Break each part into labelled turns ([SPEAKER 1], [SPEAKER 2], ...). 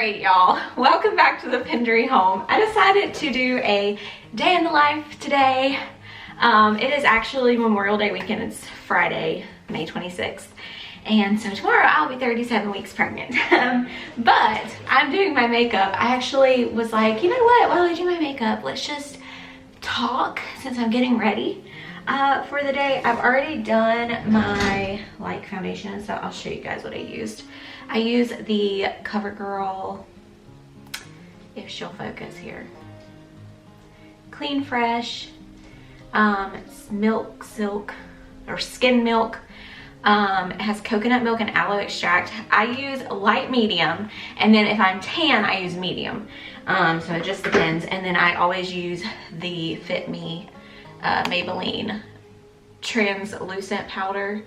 [SPEAKER 1] Alright y'all, welcome back to the thependryhome. I decided to do a day in the life today. It is actually Memorial Day weekend. It's Friday, May 26th. And so tomorrow I'll be 37 weeks pregnant. But I'm doing my makeup. I actually was like, you know what, while I do my makeup, let's just talk since I'm getting ready for the day. I've already done my foundation, so I'll show you guys what I used. I use the CoverGirl, if she'll focus here, Clean Fresh, it's milk silk or skin milk. It has coconut milk and aloe extract. I use light medium, and then if I'm tan I use medium, so it just depends. And then I always use the Fit Me Maybelline translucent powder,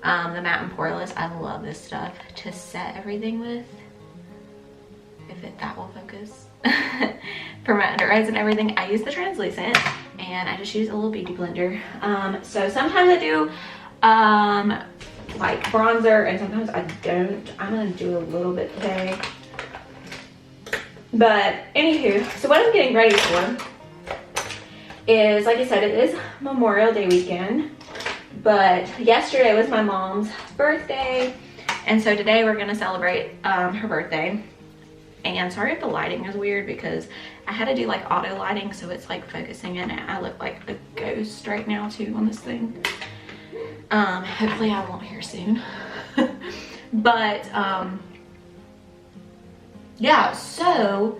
[SPEAKER 1] the matte and poreless. I love this stuff to set everything with, if that will focus. For my under eyes and everything, I use the translucent, and I just use a little beauty blender. So sometimes I do like bronzer, and sometimes I don't. I'm gonna do a little bit today. But anywho, so what I'm getting ready for is, like I said, it is Memorial Day weekend, but yesterday was my mom's birthday, and so today we're gonna celebrate her birthday. And sorry if the lighting is weird, because I had to do like auto lighting, so it's like focusing in it. I look like a ghost right now too on this thing. Hopefully I won't hear soon. But yeah, so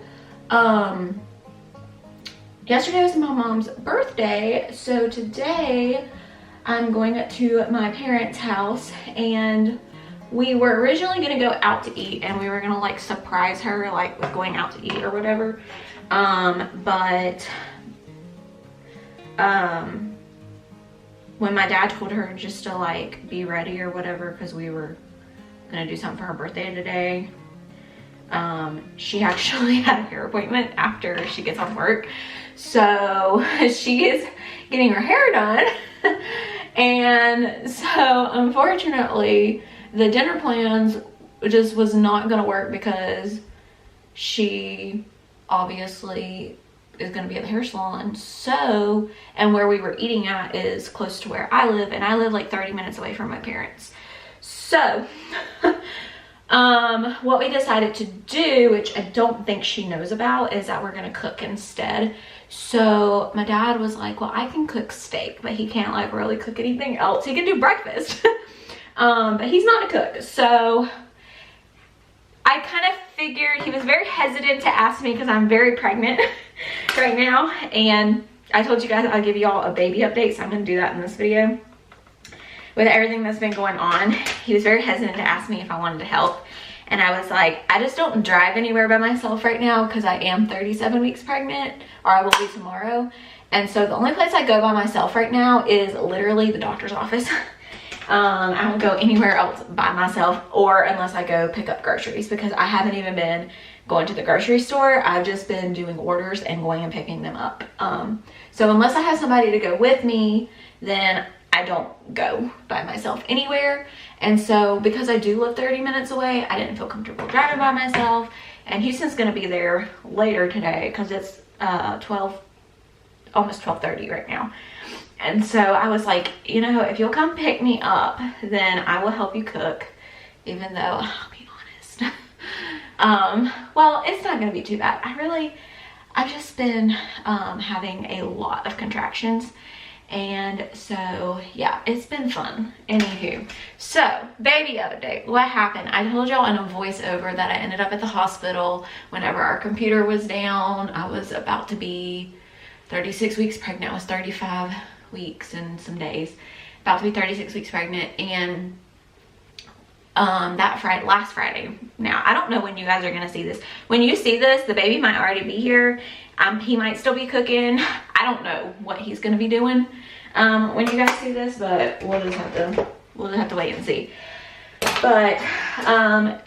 [SPEAKER 1] yesterday was my mom's birthday, so today I'm going to my parents' house, and we were originally gonna go out to eat, and we were gonna like surprise her like with going out to eat or whatever. But when my dad told her just to like be ready or whatever, because we were gonna do something for her birthday today, she actually had a hair appointment after she gets off work, so she is getting her hair done. And so unfortunately the dinner plans just was not gonna work, because she obviously is gonna be at the hair salon. So, and where we were eating at is close to where I live, and I live like 30 minutes away from my parents. So what we decided to do, which I don't think she knows about, is that we're gonna cook instead. So my dad was like, well, I can cook steak, but he can't like really cook anything else. He can do breakfast. But he's not a cook. So I kind of figured, he was very hesitant to ask me because I'm very pregnant right now, and I told you guys I'll give you all a baby update, so I'm going to do that in this video. With everything that's been going on, he was very hesitant to ask me if I wanted to help, and I was like, I just don't drive anywhere by myself right now because I am 37 weeks pregnant, or I will be tomorrow. And so the only place I go by myself right now is literally the doctor's office. I don't go anywhere else by myself, or unless I go pick up groceries, because I haven't even been going to the grocery store. I've just been doing orders and going and picking them up. So unless I have somebody to go with me, then I don't go by myself anywhere. And so because I do live 30 minutes away, I didn't feel comfortable driving by myself. And Houston's gonna be there later today because it's almost 12:30 right now. And so I was like, you know, if you'll come pick me up, then I will help you cook, even though, I'll be honest, well, it's not gonna be too bad. I've just been having a lot of contractions, and so yeah, it's been fun. Anywho, so baby update. What happened? I told y'all in a voiceover that I ended up at the hospital whenever our computer was down. I was about to be 36 weeks pregnant. I was 35 weeks and some days, about to be 36 weeks pregnant. And last Friday, now I don't know when you guys are gonna see this. When you see this, the baby might already be here. He might still be cooking. I don't know what he's gonna be doing when you guys see this, but we'll just have to wait and see. But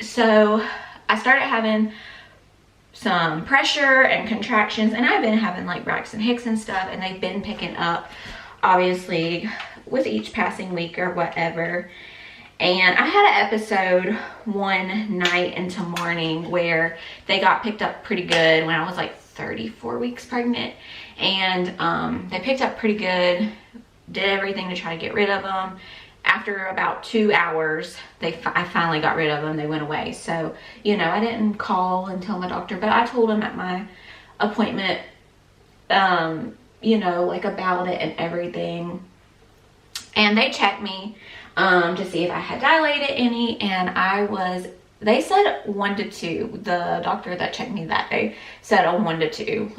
[SPEAKER 1] so I started having some pressure and contractions, and I've been having like Braxton Hicks and stuff, and they've been picking up obviously with each passing week or whatever. And I had an episode one night into morning where they got picked up pretty good when I was like 34 weeks pregnant. And they picked up pretty good, did everything to try to get rid of them. After about 2 hours, I finally got rid of them. They went away. So, you know, I didn't call and tell my doctor, but I told him at my appointment, you know, like about it and everything. And they checked me to see if I had dilated any, and they said 1 to 2. The doctor that checked me that day said a 1 to 2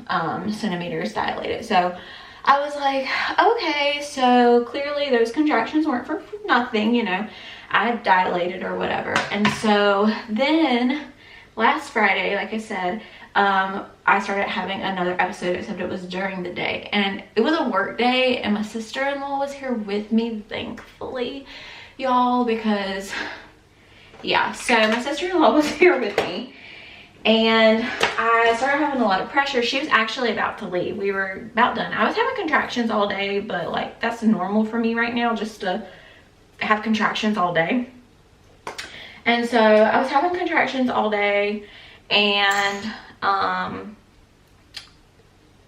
[SPEAKER 1] centimeters dilated. So I was like, okay, so clearly those contractions weren't for nothing, you know, I dilated or whatever. And so then last Friday, like I said, I started having another episode, except it was during the day, and it was a work day, and my sister-in-law was here with me, thankfully, y'all, because yeah, so my sister-in-law was here with me, and I started having a lot of pressure. She was actually about to leave. We were about done. I was having contractions all day, but like that's normal for me right now, just to have contractions all day. And so I was having contractions all day, and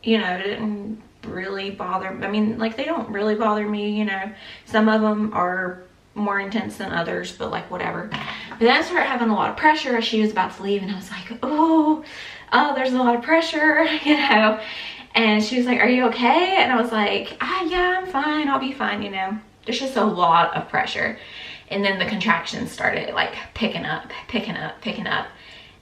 [SPEAKER 1] you know, it didn't really bother, I mean, like, they don't really bother me, you know, some of them are more intense than others, but like whatever. But then I started having a lot of pressure as she was about to leave, and I was like, oh, there's a lot of pressure, you know. And she was like, are you okay? And I was like, yeah, I'm fine, I'll be fine, you know. There's just a lot of pressure. And then the contractions started like picking up.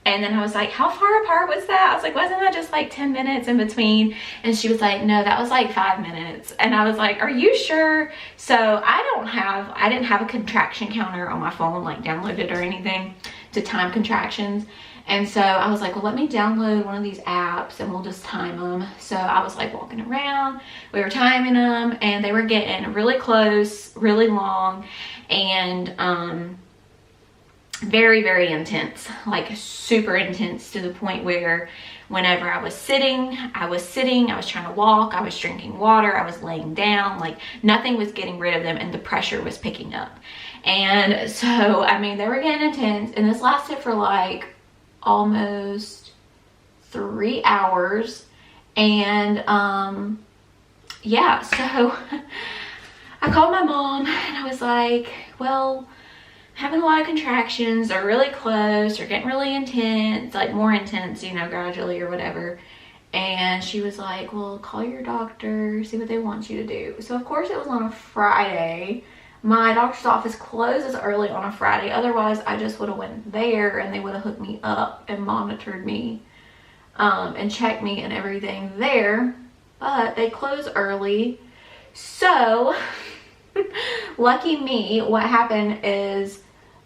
[SPEAKER 1] And then I was like, how far apart was that? I was like, wasn't that just like 10 minutes in between? And she was like, no, that was like 5 minutes. And I was like, are you sure? So I didn't have a contraction counter on my phone, like downloaded or anything to time contractions. And so I was like, well, let me download one of these apps and we'll just time them. So I was like walking around, we were timing them, and they were getting really close, really long, and very, very intense, like super intense, to the point where whenever I was sitting, I was trying to walk, I was drinking water, I was laying down, like nothing was getting rid of them, and the pressure was picking up. And so, I mean, they were getting intense, and this lasted for like almost 3 hours. And yeah, so I called my mom and I was like, well, having a lot of contractions, they're really close, they're getting really intense, like more intense, you know, gradually or whatever. And she was like, well, call your doctor, see what they want you to do. So of course it was on a Friday. My doctor's office closes early on a Friday, otherwise I just would have went there and they would have hooked me up and monitored me and checked me and everything there, but they close early. So lucky me, what happened is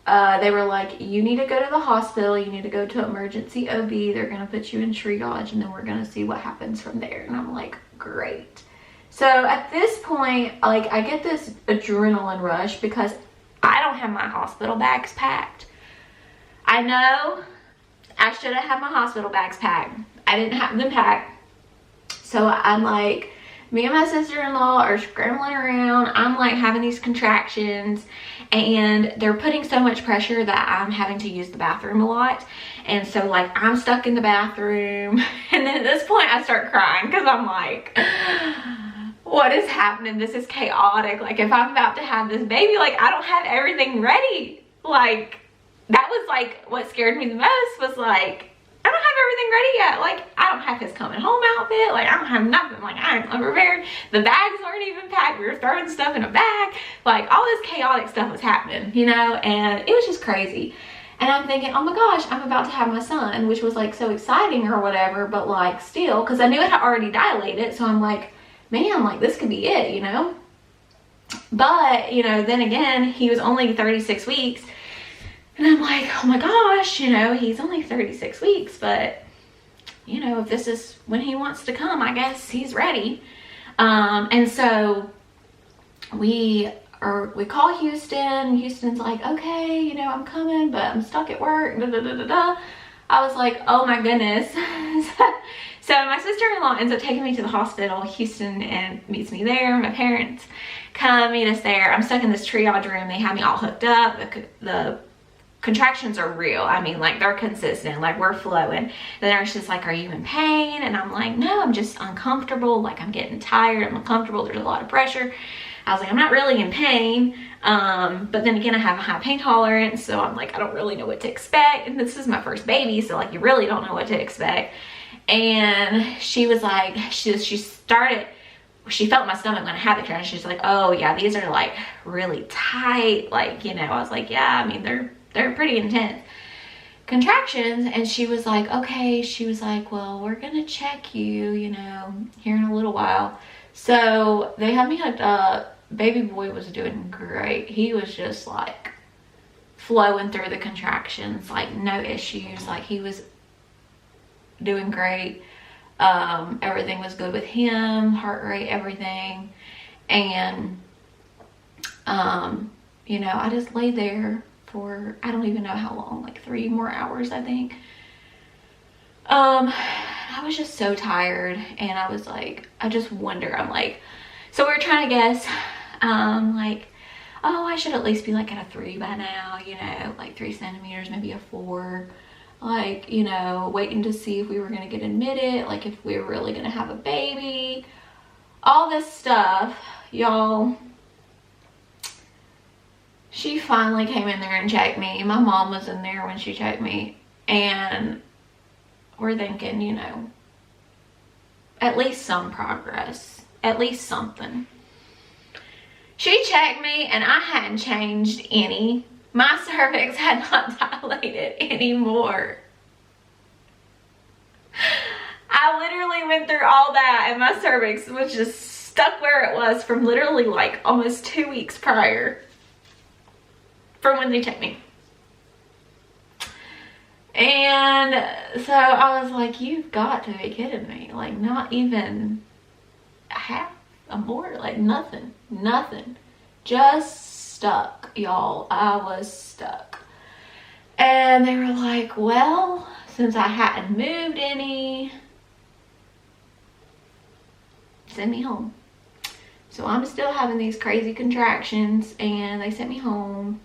[SPEAKER 1] they were like, you need to go to the hospital, you need to go to emergency OB, they're gonna put you in triage, and then we're gonna see what happens from there. And I'm like, great. So at this point, like, I get this adrenaline rush because I don't have my hospital bags packed. I know I should have had my hospital bags packed. I didn't have them packed. So I'm like, me and my sister-in-law are scrambling around. I'm like having these contractions, and they're putting so much pressure that I'm having to use the bathroom a lot. And so like I'm stuck in the bathroom, and then at this point I start crying because I'm like, what is happening? This is chaotic. Like, if I'm about to have this baby, like, I don't have everything ready. Like, that was like what scared me the most, was like, I don't have everything ready yet. Like, I don't have his coming home outfit. Like, I don't have nothing. Like, I'm unprepared. The bags aren't even packed. We were throwing stuff in a bag. Like, all this chaotic stuff was happening, you know, and it was just crazy. And I'm thinking, oh my gosh, I'm about to have my son, which was like so exciting or whatever, but like still, because I knew it had already dilated. So I'm like, man, like this could be it, you know. But, you know, then again, he was only 36 weeks. And I'm like, oh my gosh, you know, he's only 36 weeks, but, you know, if this is when he wants to come, I guess he's ready. And so we call Houston. Houston's like, okay, you know, I'm coming, but I'm stuck at work, da, da, da, da, da. I was like, oh my goodness. So my sister-in-law ends up taking me to the hospital, Houston, and meets me there. My parents come meet us there. I'm stuck in this triage room. They have me all hooked up. The contractions are real. I mean, like, they're consistent, like we're flowing. The nurse is like, are you in pain? And I'm like, no, I'm just uncomfortable. Like, I'm getting tired, I'm uncomfortable, there's a lot of pressure. I was like, I'm not really in pain. But then again, I have a high pain tolerance, so I'm like, I don't really know what to expect. And this is my first baby, so like, you really don't know what to expect. And she was like, she felt my stomach when I had the contraction. She's like, oh yeah, these are like really tight. Like, you know, I was like, yeah, I mean, they're pretty intense contractions. And she was like, okay. She was like, well, we're gonna check you, you know, here in a little while. So they had me hooked up. Baby boy was doing great. He was just like flowing through the contractions, like no issues. Like, he was doing great. Everything was good with him, heart rate, everything. And you know, I just laid there for, I don't even know how long, like 3 more hours, I think. I was just so tired, and I was like, I just wonder, I'm like, so we're trying to guess, like, oh, I should at least be like at a 3 by now, you know, like 3 centimeters, maybe a 4, like, you know, waiting to see if we were gonna get admitted, like if we were really gonna have a baby, all this stuff, y'all. She finally came in there and checked me. My mom was in there when she checked me, and we're thinking, you know, at least some progress, at least something. She checked me, and I hadn't changed any. My cervix had not dilated anymore. I literally went through all that, and my cervix was just stuck where it was from literally like almost 2 weeks prior from when they checked me. And so I was like, you've got to be kidding me. Like, not even half a more, like nothing. Just stuck, y'all. I was stuck. And they were like, well, since I hadn't moved any, send me home. So I'm still having these crazy contractions, and they sent me home.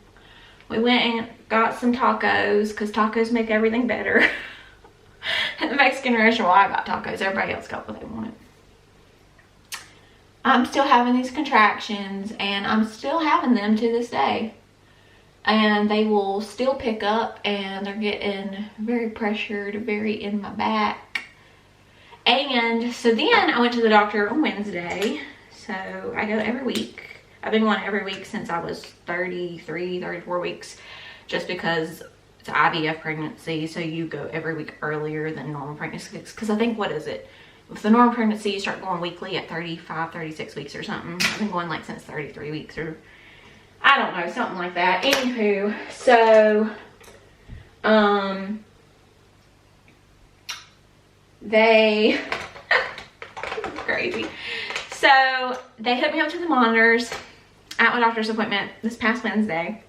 [SPEAKER 1] We went and got some tacos, because tacos make everything better. At the Mexican restaurant, well, I got tacos. Everybody else got what they wanted. I'm still having these contractions, and I'm still having them to this day. And they will still pick up, and they're getting very pressured, very in my back. And so then I went to the doctor on Wednesday. So I go every week. I've been going every week since I was 33, 34 weeks, just because it's an IVF pregnancy, so you go every week earlier than normal pregnancies. Because I think, what is it? With the normal pregnancy, you start going weekly at 35, 36 weeks or something. I've been going like since 33 weeks, or I don't know, something like that. Anywho, so they crazy. So they hooked me up to the monitors at my doctor's appointment this past Wednesday.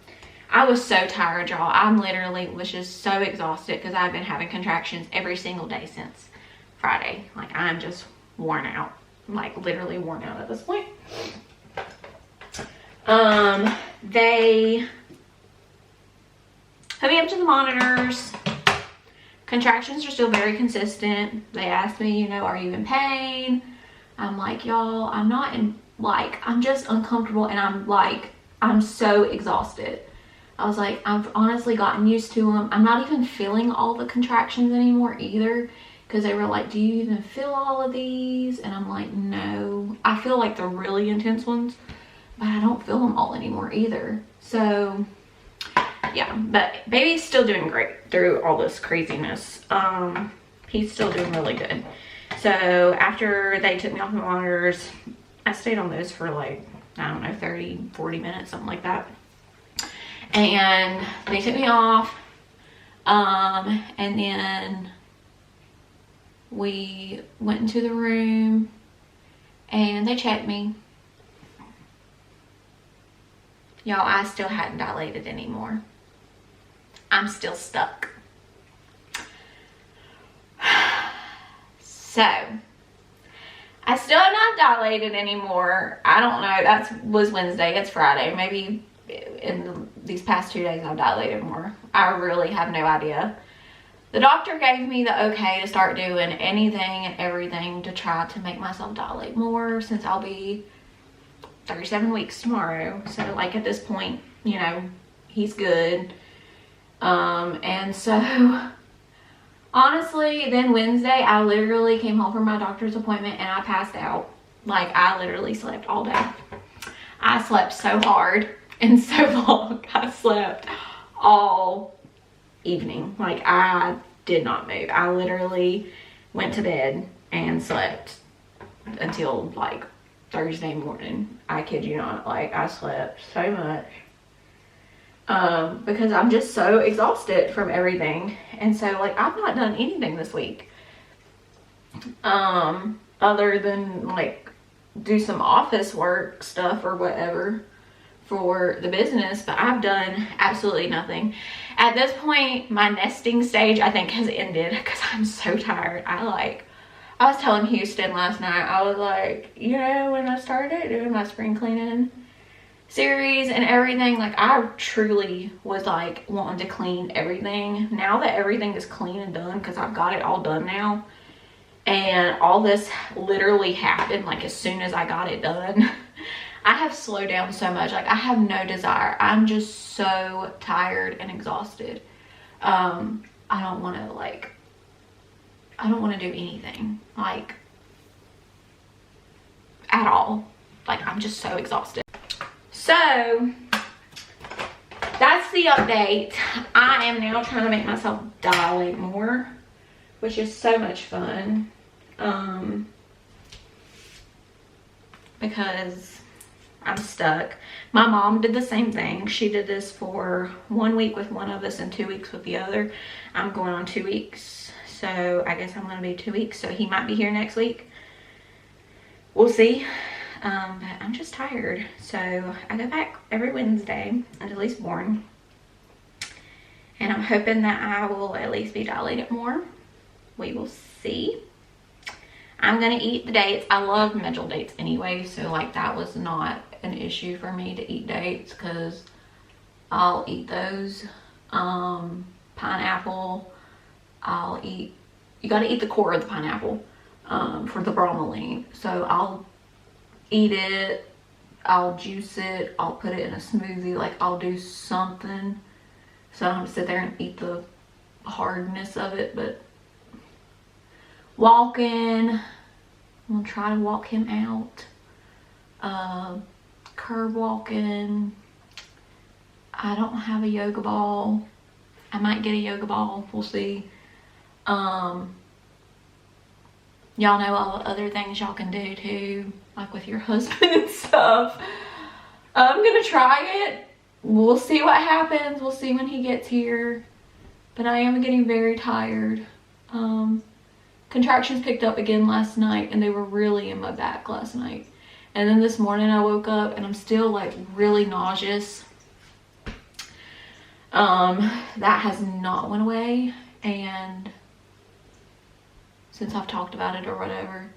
[SPEAKER 1] I was so tired, y'all. I literally was just so exhausted, because I've been having contractions every single day since Friday. Like, I'm just worn out, like literally worn out at this point. They hooked me up to the monitors. Contractions are still very consistent. They asked me, you know, are you in pain? I'm like, y'all, I'm not in, like, I'm just uncomfortable, and I'm so exhausted. I was like, I've honestly gotten used to them. I'm not even feeling all the contractions anymore either, because they were like, do you even feel all of these? And I'm like, no. I feel like the really intense ones, but I don't feel them all anymore either. So yeah, but baby's still doing great through all this craziness. He's still doing really good. So after they took me off the monitors, I stayed on those for like, I don't know, 30, 40 minutes, something like that. And they took me off. And then we went into the room and they checked me. Y'all, I still hadn't dilated anymore. I'm still stuck. So I still have not dilated anymore. I don't know. That was Wednesday. It's Friday. Maybe in these past 2 days I've dilated more. I really have no idea. The doctor gave me the okay to start doing anything and everything to try to make myself dilate more, since I'll be 37 weeks tomorrow. So like at this point, you know, he's good. And so honestly, then Wednesday, I literally came home from my doctor's appointment and I passed out. Like, I literally slept all day. I slept so hard and so long. I slept all evening. Like, I did not move. I literally went to bed and slept until like Thursday morning. I kid you not. Like, I slept so much. Because I'm just so exhausted from everything. And so like I've not done anything this week other than like do some office work stuff or whatever for the business, but I've done absolutely nothing. At this point, my nesting stage I think has ended because I'm so tired. I was telling Houston last night, I was like, you know, when I started doing my spring cleaning series and everything, like I truly was like wanting to clean everything. Now that everything is clean and done, because I've got it all done now, and all this literally happened like as soon as I got it done, I have slowed down so much. Like I have no desire. I'm just so tired and exhausted. I don't want to do anything like at all. Like I'm just so exhausted. So that's the update. I am now trying to make myself dilate more, which is so much fun. Because I'm stuck. My mom did the same thing. She did this for 1 week with one of us and 2 weeks with the other. I'm going on 2 weeks. So I guess I'm going to be 2 weeks. So he might be here next week. We'll see. But I'm just tired. So I go back every Wednesday until he's born. And I'm hoping that I will at least be dilated more. We will see. I'm going to eat the dates. I love medjool dates anyway. So like that was not an issue for me to eat dates, because I'll eat those. Pineapple, I'll eat. You got to eat the core of the pineapple for the bromelain. So I'll eat it, I'll juice it, I'll put it in a smoothie, like I'll do something so I don't have to sit there and eat the hardness of it. But walking, I'm gonna try to walk him out. Curb walking. I don't have a yoga ball. I might get a yoga ball, we'll see. Y'all know all the other things y'all can do too, like with your husband and stuff. I'm gonna try it. We'll see what happens. We'll see when he gets here. But I am getting very tired. Contractions picked up again last night, and they were really in my back last night. And then this morning I woke up and I'm still like really nauseous. That has not went away, and since I've talked about it or whatever,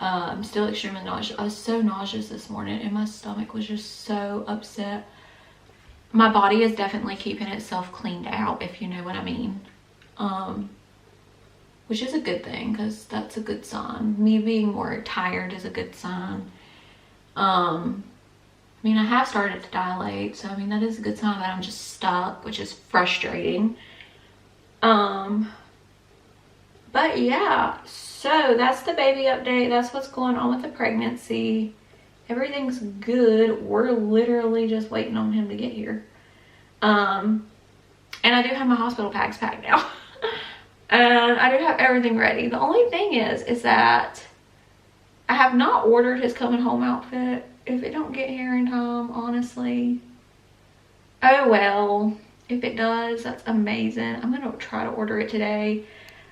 [SPEAKER 1] I'm still extremely nauseous. I was so nauseous this morning and my stomach was just so upset. My body is definitely keeping itself cleaned out, if you know what I mean. Which is a good thing, because that's a good sign. Me being more tired is a good sign. I mean, I have started to dilate, so I mean, that is a good sign that I'm just stuck, which is frustrating. But yeah, so that's the baby update. That's what's going on with the pregnancy. Everything's good. We're literally just waiting on him to get here. And I do have my hospital bags packed now. And I do have everything ready. The only thing is that I have not ordered his coming home outfit. If it don't get here in time, honestly, oh well. If it does, that's amazing. I'm gonna try to order it today.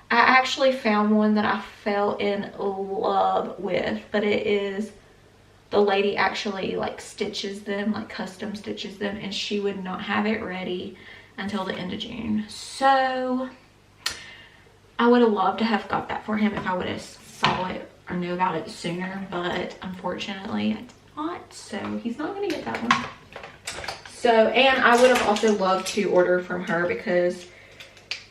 [SPEAKER 1] I actually found one that I fell in love with, but it is, the lady actually like stitches them, like custom stitches them, and she would not have it ready until the end of June. So I would have loved to have got that for him if I would have saw it or knew about it sooner, but unfortunately I did not, so he's not gonna get that one. So, and I would have also loved to order from her because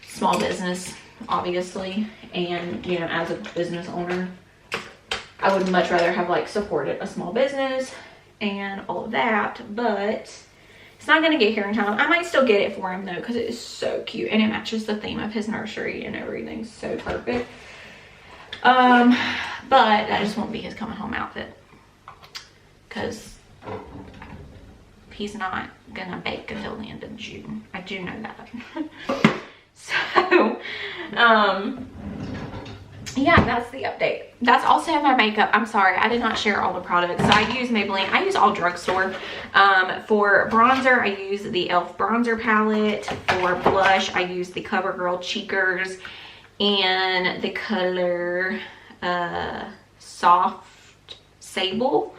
[SPEAKER 1] small business, obviously, and you know, as a business owner, I would much rather have like supported a small business and all of that, but it's not gonna get here in time. I might still get it for him though, because it is so cute and it matches the theme of his nursery and everything's so perfect. But that just won't be his coming home outfit, because he's not gonna bake until the end of June. I do know that. So, yeah, that's the update. That's also my makeup. I'm sorry, I did not share all the products. So I use Maybelline. I use all drugstore. For bronzer, I use the e.l.f. bronzer palette. For blush, I use the CoverGirl Cheekers and the color Soft Sable.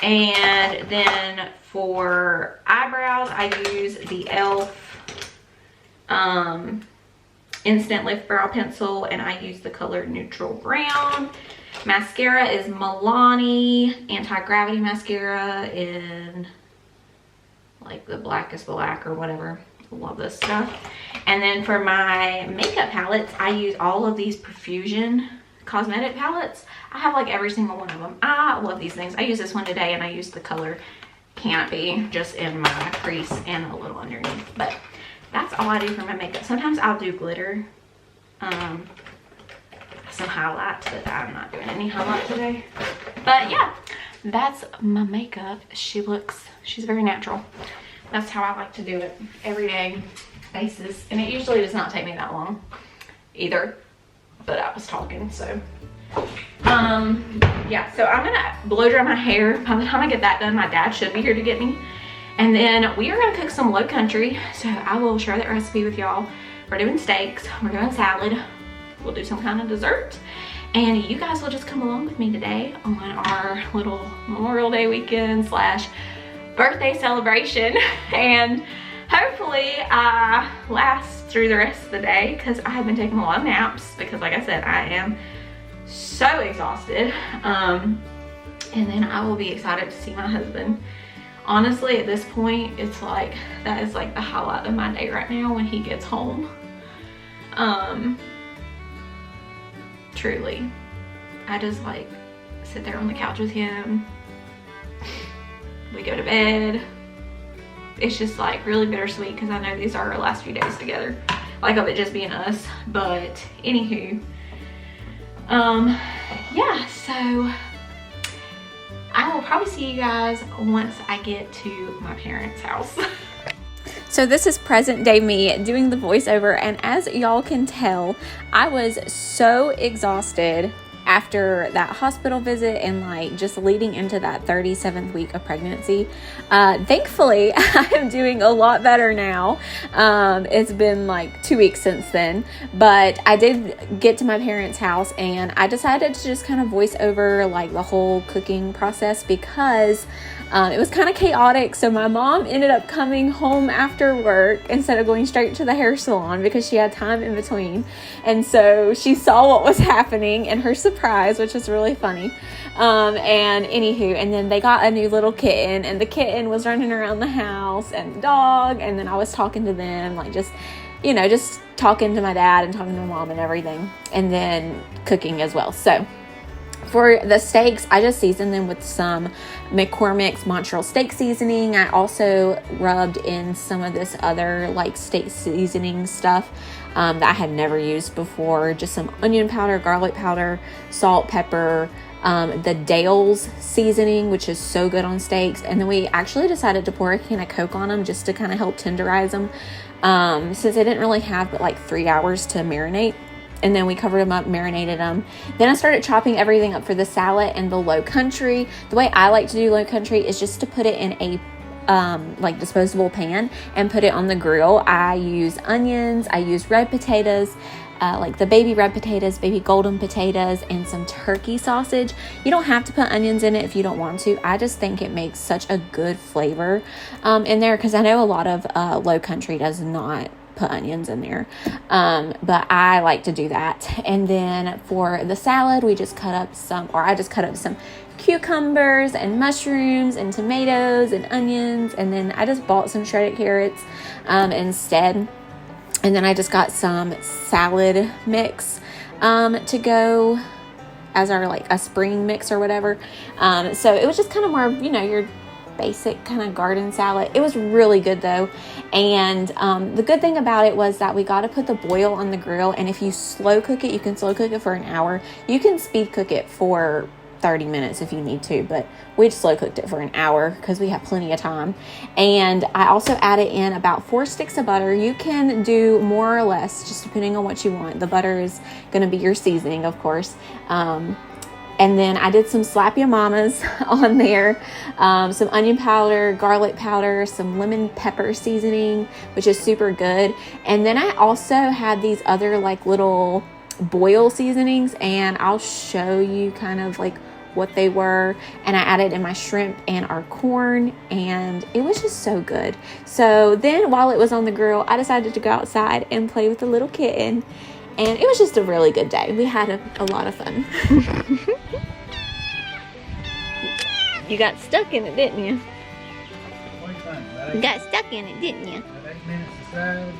[SPEAKER 1] And then for eyebrows, I use the e.l.f. Instant Lift Brow Pencil, and I use the color Neutral Brown. Mascara is Milani Anti-Gravity Mascara in like the blackest black or whatever. Love this stuff. And then for my makeup palettes, I use all of these Profusion cosmetic palettes. I have like every single one of them. I love these things. I use this one today and I use the color Canopy just in my crease and a little underneath. But that's all I do for my makeup. Sometimes I'll do glitter, some highlights, but I'm not doing any highlight today. But yeah, that's my makeup. She's very natural. That's how I like to do it, everyday basis. And it usually does not take me that long either, but I was talking, so. Yeah, so I'm gonna blow dry my hair. By the time I get that done, my dad should be here to get me. And then we are gonna cook some low country. So I will share that recipe with y'all. We're doing steaks, we're doing salad, we'll do some kind of dessert. And you guys will just come along with me today on our little Memorial Day weekend / birthday celebration. And hopefully I last through the rest of the day, because I have been taking a lot of naps because like I said, I am so exhausted. And then I will be excited to see my husband. Honestly, at this point, it's like, that is like the highlight of my day right now when he gets home. Truly. I just like sit there on the couch with him. We go to bed. It's just like really bittersweet because I know these are our last few days together. Like of it just being us. But anywho, yeah, so I will probably see you guys once I get to my parents' house. So this is present day me doing the voiceover, and as y'all can tell, I was so exhausted after that hospital visit and like just leading into that 37th week of pregnancy. Thankfully, I am doing a lot better now. It's been like 2 weeks since then, but I did get to my parents' house and I decided to just kind of voice over like the whole cooking process because it was kind of chaotic. So my mom ended up coming home after work instead of going straight to the hair salon because she had time in between. And so she saw what was happening and her surprise, which was really funny. And anywho, and then they got a new little kitten and the kitten was running around the house and the dog. And then I was talking to them, like just, you know, just talking to my dad and talking to my mom and everything. And then cooking as well. So for the steaks, I just seasoned them with some McCormick's Montreal steak seasoning. I also rubbed in some of this other like steak seasoning stuff that I had never used before. Just some onion powder, garlic powder, salt, pepper, the Dale's seasoning, which is so good on steaks. And then we actually decided to pour a can of Coke on them just to kind of help tenderize them since they didn't really have but like 3 hours to marinate. And then we covered them up, marinated them. Then I started chopping everything up for the salad and the low country. The way I like to do low country is just to put it in a like disposable pan and put it on the grill. I use onions, I use red potatoes, like the baby red potatoes, baby golden potatoes, and some turkey sausage. You don't have to put onions in it if you don't want to. I just think it makes such a good flavor in there, because I know a lot of Low Country does not put onions in there, but I like to do that. And then for the salad, I just cut up some cucumbers and mushrooms and tomatoes and onions, and then I just bought some shredded carrots instead. And then I just got some salad mix to go as our like a spring mix or whatever. So it was just kind of more, your basic kind of garden salad. It was really good though. And the good thing about it was that we got to put the boil on the grill, and if you slow cook it, you can slow cook it for an hour. You can speed cook it for 30 minutes if you need to, but we just slow cooked it for an hour because we have plenty of time. And I also added in about 4 sticks of butter. You can do more or less, just depending on what you want. The butter is going to be your seasoning, of course. And then I did some Slap Ya Mamas on there, some onion powder, garlic powder, some lemon pepper seasoning, which is super good. And then I also had these other like little boil seasonings, and I'll show you kind of like what they were. And I added in my shrimp and our corn, and it was just so good. So then while it was on the grill, I decided to go outside and play with the little kitten, and it was just a really good day. We had a lot of fun. You got stuck in it, didn't you?
[SPEAKER 2] What do you think?
[SPEAKER 1] You got stuck in it, didn't you?
[SPEAKER 2] About 8 minutes aside.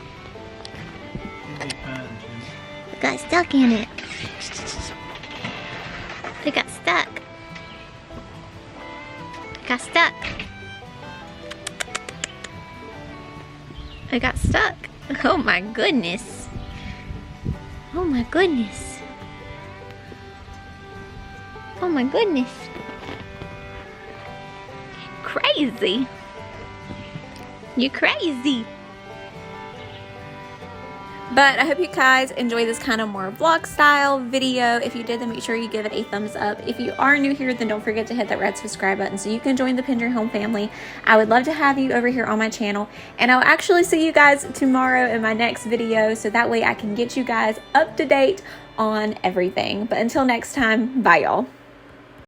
[SPEAKER 2] You'll be fine, Jim.
[SPEAKER 1] You got stuck in it. You got stuck. Got stuck. I got stuck. Oh my goodness. Oh my goodness. Oh my goodness. Crazy. You crazy. But I hope you guys enjoy this kind of more vlog style video. If you did, then make sure you give it a thumbs up. If you are new here, then don't forget to hit that red subscribe button so you can join the Pendry Home family. I would love to have you over here on my channel, and I'll actually see you guys tomorrow in my next video, so that way I can get you guys up to date on everything. But until next time, bye y'all.